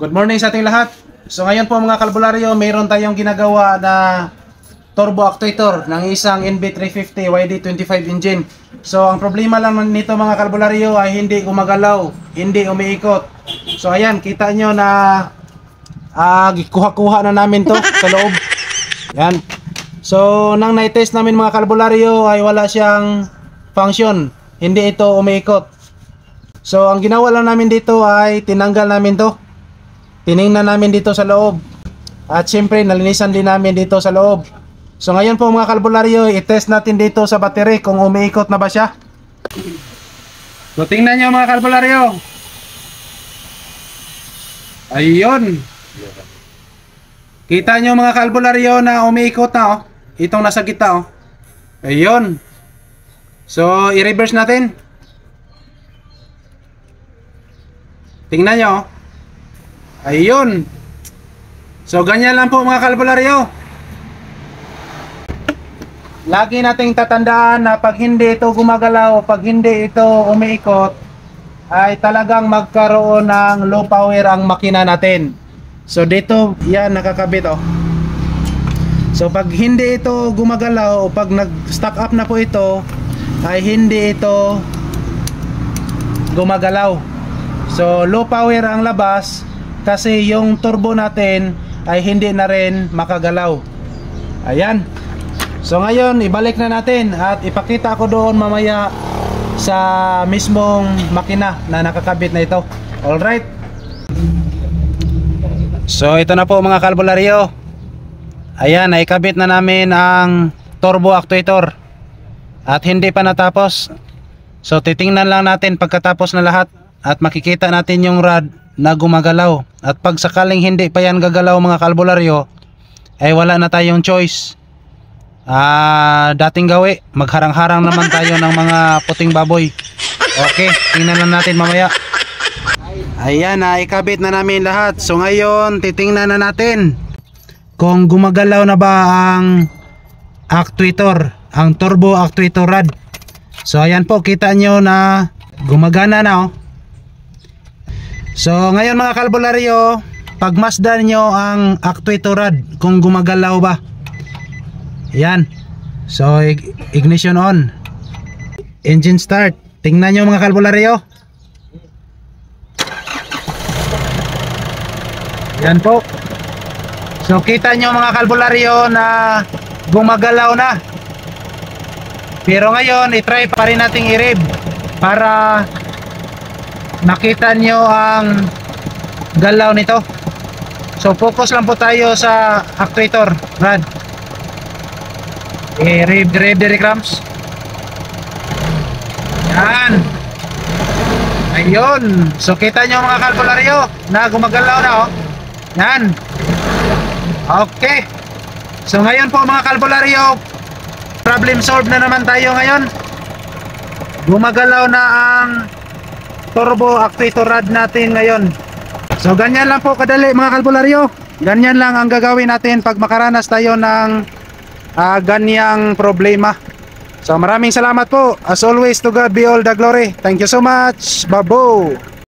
Good morning sa ating lahat. So ngayon po mga kalbularyo, mayroon tayong ginagawa na turbo actuator ng isang NB350 YD25 engine. So ang problema lang nito mga kalbularyo ay hindi gumagalaw, hindi umiikot. So ayan, kita nyo na kuha-kuha na namin to sa loob. Yan. So nang na-test namin mga kalbularyo ay wala siyang function, hindi ito umiikot. So ang ginawa lang namin dito ay tinanggal namin to. Tiningnan namin dito sa loob. At syempre nalinisan din namin dito sa loob. So ngayon po mga kalbularyo, i-test natin dito sa battery kung umiikot na ba siya. So tingnan nyo mga kalbularyo. Ayun. Kita nyo mga kalbularyo na umiikot na oh. Itong nasa gitna oh. Ayun. So i-reverse natin. Tingnan nyo oh. Ayun. So ganyan lang po mga kalbularyo. Lagi nating tatandaan na pag hindi ito gumagalaw, pag hindi ito umiikot, ay talagang magkaroon ng low power ang makina natin. So dito, yan nakakabit oh. So pag hindi ito gumagalaw o pag nag-stock up na po ito, ay hindi ito gumagalaw. So low power ang labas kasi yung turbo natin ay hindi na rin makagalaw. Ayan. So ngayon ibalik na natin at ipakita ko doon mamaya sa mismong makina na nakakabit na ito. Alright. So ito na po mga kalbularyo. Ayan, naikabit na namin ang turbo actuator. At hindi pa natapos. So titingnan lang natin pagkatapos na lahat at makikita natin yung rod na gumagalaw. At pag sakaling hindi pa yan gagalaw mga kalbularyo, ay wala na tayong choice. Dating gawi, magharang-harang naman tayo ng mga puting baboy. Okay, tingnan lang natin mamaya. Ayan, ikabit na namin lahat. So ngayon, titingnan na natin kung gumagalaw na ba ang actuator, ang turbo actuator rod. So ayan po, kita nyo na gumagana na oh. So ngayon mga kalbularyo, pagmasdan nyo ang actuator rod kung gumagalaw ba. Yan. So ignition on, engine start. Tingnan nyo mga kalbularyo. Yan po. So kita nyo mga kalbularyo na gumagalaw na. Pero ngayon i-try pa rin nating i-rev para makita nyo ang galaw nito. So focus lang po tayo sa actuator rod. Rev the clamps. Yan. Ayun. So kita nyo mga kalbularyo na gumagalaw na oh. Yan. Okay. So ngayon po mga kalbularyo, problem solved na naman tayo ngayon. Gumagalaw na ang turbo actuator rod natin ngayon. So ganyan lang po kadali mga kalbularyo. Ganyan lang ang gagawin natin pag makaranas tayo ng ganyang problema. So maraming salamat po. As always, to God be all the glory. Thank you so much. Babo.